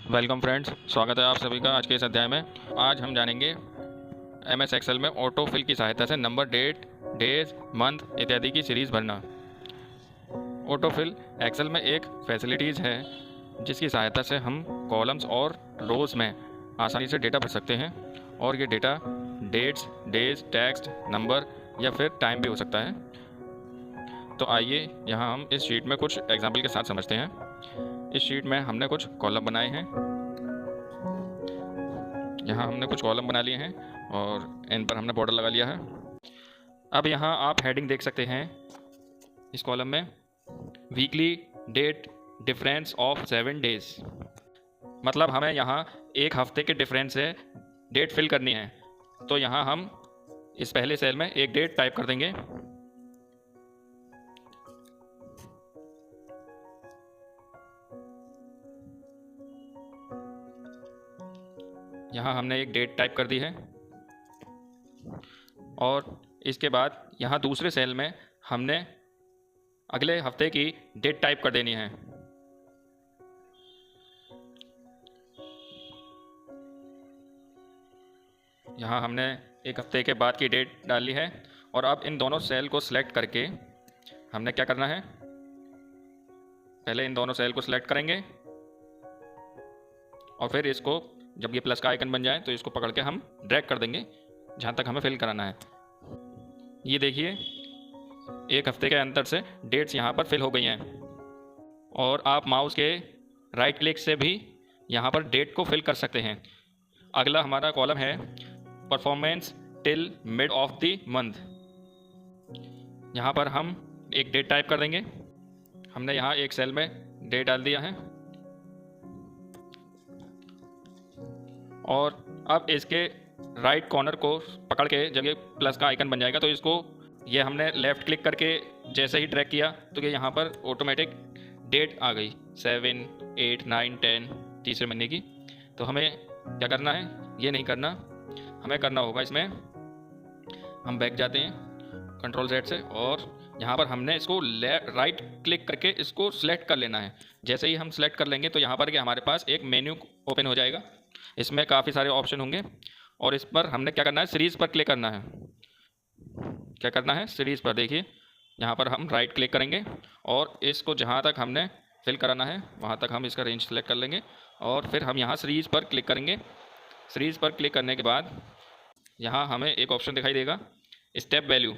Welcome friends, स्वागत है आप सभी का आज के इस अध्याय में। आज हम जानेंगे एमएस एक्सेल में ऑटो फिल की सहायता से नंबर, डेट, डेज, मंथ इत्यादि की सीरीज़ भरना। ऑटो फिल एक्सेल में एक फैसिलिटीज़ है जिसकी सहायता से हम कॉलम्स और रोज़ में आसानी से डेटा भर सकते हैं और ये data dates, days, text, number या फिर टाइम भी हो सकता है। तो आइए यहाँ हम इस शीट में कुछ एग्जाम्पल के साथ समझते हैं। इस शीट में हमने कुछ कॉलम बनाए हैं। यहाँ हमने कुछ कॉलम बना लिए हैं और इन पर हमने बॉर्डर लगा लिया है। अब यहाँ आप हेडिंग देख सकते हैं इस कॉलम में, weekly date difference of 7 days. मतलब हमें यहाँ एक हफ्ते के डिफरेंस से डेट फिल करनी है। तो यहाँ हम इस पहले सेल में एक डेट टाइप कर देंगे। यहाँ हमने एक डेट टाइप कर दी है और इसके बाद यहाँ दूसरे सेल में हमने अगले हफ्ते की डेट टाइप कर देनी है। यहाँ हमने एक हफ्ते के बाद की डेट डाली है और अब इन दोनों सेल को सिलेक्ट करके हमने क्या करना है, पहले इन दोनों सेल को सिलेक्ट करेंगे और फिर इसको जब ये प्लस का आइकन बन जाए तो इसको पकड़ के हम ड्रैग कर देंगे जहाँ तक हमें फिल कराना है। ये देखिए, एक हफ्ते के अंतर से डेट्स यहाँ पर फिल हो गई हैं और आप माउस के राइट क्लिक से भी यहाँ पर डेट को फिल कर सकते हैं। अगला हमारा कॉलम है performance till mid of the month. यहाँ पर हम एक डेट टाइप कर देंगे। हमने यहाँ एक सेल में डेट डाल दिया है और अब इसके राइट कॉर्नर को पकड़ के जब ये प्लस का आइकन बन जाएगा तो इसको ये हमने लेफ़्ट क्लिक करके जैसे ही ड्रैग किया तो ये यहाँ पर ऑटोमेटिक डेट आ गई 7, 8, 9, 10 तीसरे महीने की। तो हमें क्या करना है, ये नहीं करना, हमें करना होगा इसमें हम बैक जाते हैं कंट्रोल Z से और यहाँ पर हमने इसको राइट क्लिक करके इसको सिलेक्ट कर लेना है। जैसे ही हम सिलेक्ट कर लेंगे तो यहाँ पर कि हमारे पास एक मेन्यू ओपन हो जाएगा। इसमें काफ़ी सारे ऑप्शन होंगे और इस पर हमने क्या करना है, सीरीज़ पर क्लिक करना है। क्या करना है, सीरीज़ पर। देखिए यहाँ पर हम राइट क्लिक करेंगे और इसको जहाँ तक हमने फिल कराना है वहाँ तक हम इसका रेंज सेलेक्ट कर लेंगे और फिर हम यहाँ सीरीज़ पर क्लिक करेंगे। सीरीज़ पर क्लिक करने के बाद यहाँ हमें एक ऑप्शन दिखाई देगा स्टेप वैल्यू।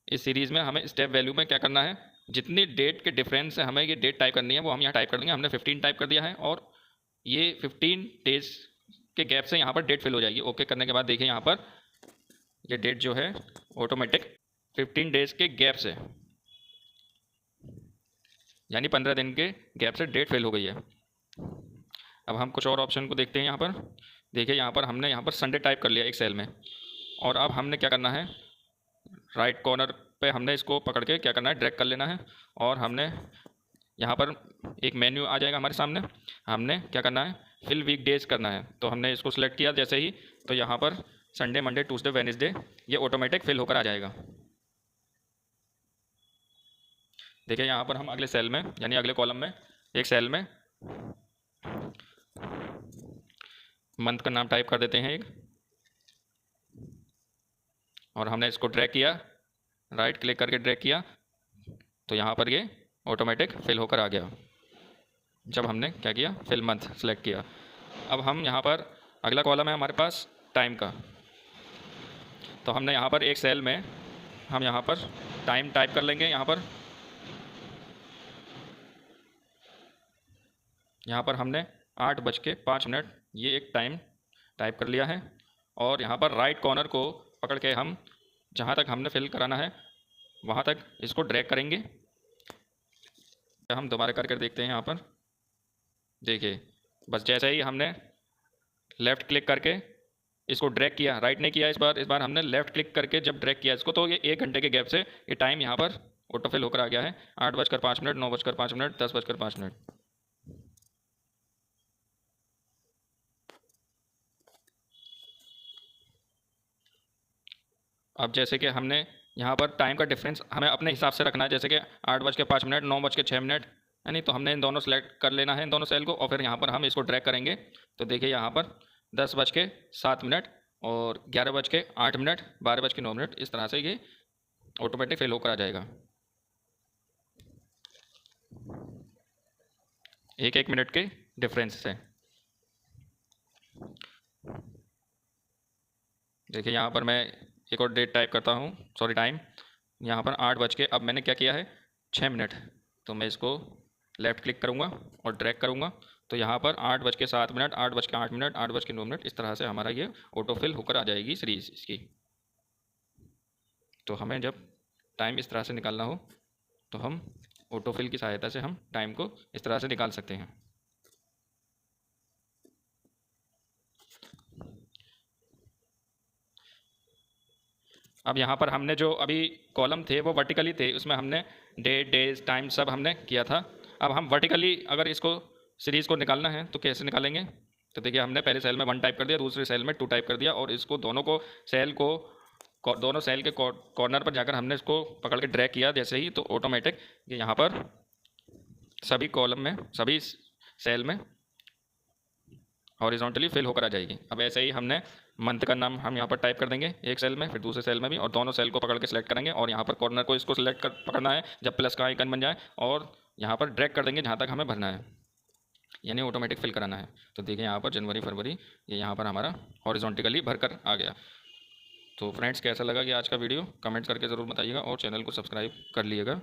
इस सीरीज़ में हमें स्टेप वैल्यू में क्या करना है, जितनी डेट के डिफरेंस से हमें ये डेट टाइप करनी है वो हम यहाँ टाइप कर देंगे। हमने 15 टाइप कर दिया है और ये 15 डेज के गैप से यहाँ पर डेट फिल हो जाएगी। ओके करने के बाद देखिए यहाँ पर ये डेट जो है ऑटोमेटिक 15 डेज के गैप से यानी 15 दिन के गैप से डेट फिल हो गई है। अब हम कुछ और ऑप्शन को देखते हैं। यहाँ पर देखिए, यहाँ पर हमने यहाँ पर संडे टाइप कर लिया एक सेल में और अब हमने क्या करना है, राइट कॉर्नर पे हमने इसको पकड़ के क्या करना है, ड्रैग कर लेना है और हमने यहाँ पर एक मेन्यू आ जाएगा हमारे सामने। हमने क्या करना है, फिल वीक डेज करना है। तो हमने इसको सिलेक्ट किया जैसे ही तो यहाँ पर संडे, मंडे, ट्यूसडे, वेडनेसडे ये ऑटोमेटिक फिल होकर आ जाएगा। देखिए यहाँ पर हम अगले सेल में यानी अगले कॉलम में एक सेल में मंथ का नाम टाइप कर देते हैं एक और हमने इसको ड्रैग किया, राइट क्लिक करके ड्रैग किया तो यहाँ पर ये ऑटोमेटिक फिल होकर आ गया जब हमने क्या किया, फिल मंथ सेलेक्ट किया। अब हम यहाँ पर अगला कॉलम है हमारे पास टाइम का। तो हमने यहाँ पर एक सेल में हम यहाँ पर टाइम टाइप कर लेंगे। यहाँ पर हमने 8:05 ये एक टाइम टाइप कर लिया है और यहाँ पर राइट कॉर्नर को पकड़ के हम जहाँ तक हमने फिल कराना है वहाँ तक इसको ड्रैग करेंगे। हम दोबारा करके देखते हैं। यहाँ पर देखिए, बस जैसे ही हमने लेफ़्ट क्लिक करके इसको ड्रैग किया, राइट नहीं किया, इस बार हमने लेफ़्ट क्लिक करके जब ड्रैग किया इसको तो ये 1 घंटे के गैप से ये टाइम यहाँ पर ऑटोफिल होकर आ गया है। 8:05, 9:05, 10:05। अब जैसे कि हमने यहाँ पर टाइम का डिफरेंस हमें अपने हिसाब से रखना है, जैसे कि 8:05, 9:06, है नहीं, तो हमने इन दोनों सेलेक्ट कर लेना है, इन दोनों सेल को, और फिर यहाँ पर हम इसको ड्रैग करेंगे। तो देखिए यहाँ पर 10:07 और 11:08, 12:09, इस तरह से ये ऑटोमेटिक फिल होकर आ जाएगा। 1-1 मिनट के डिफरेंस से। देखिए यहाँ पर मैं एक और डेट टाइप करता हूँ, सॉरी टाइम। यहाँ पर 8 बज के, अब मैंने क्या किया है 6 मिनट, तो मैं इसको लेफ़्ट क्लिक करूँगा और ड्रैग करूँगा। तो यहाँ पर 8:07, 8:08, 8:09, इस तरह से हमारा ये ऑटो फिल होकर आ जाएगी सीरीज इसकी। तो हमें जब टाइम इस तरह से निकालना हो तो हम ऑटो फिल की सहायता से हम टाइम को इस तरह से निकाल सकते हैं। अब यहाँ पर हमने जो अभी कॉलम थे वो वर्टिकली थे, उसमें हमने डेट, डेज, टाइम सब हमने किया था। अब हम वर्टिकली अगर इसको सीरीज़ को निकालना है तो कैसे निकालेंगे? तो देखिए हमने पहले सेल में 1 टाइप कर दिया, दूसरे सेल में 2 टाइप कर दिया, और इसको दोनों को सेल को दोनों सेल के कॉर्नर पर जाकर हमने इसको पकड़ के ड्रैग किया जैसे ही, तो ऑटोमेटिक ये यहाँ पर सभी कॉलम में, सभी सेल में हॉरिजॉन्टली फिल होकर आ जाएगी। अब ऐसे ही हमने मंथ का नाम हम यहाँ पर टाइप कर देंगे एक सेल में, फिर दूसरे सेल में भी, और दोनों सेल को पकड़ के सिलेक्ट करेंगे, और यहाँ पर कॉर्नर को इसको सिलेक्ट कर पकड़ना है जब प्लस का आइकन बन जाए, और यहाँ पर ड्रैग कर देंगे जहाँ तक हमें भरना है, यानी ऑटोमेटिक फिल कराना है। तो देखिए यहाँ पर जनवरी, फरवरी, ये यहाँ पर हमारा हॉरिजॉन्टली भर कर आ गया। तो फ्रेंड्स कैसा लगा कि आज का वीडियो, कमेंट्स करके ज़रूर बताइएगा, और चैनल को सब्सक्राइब कर लीजिएगा।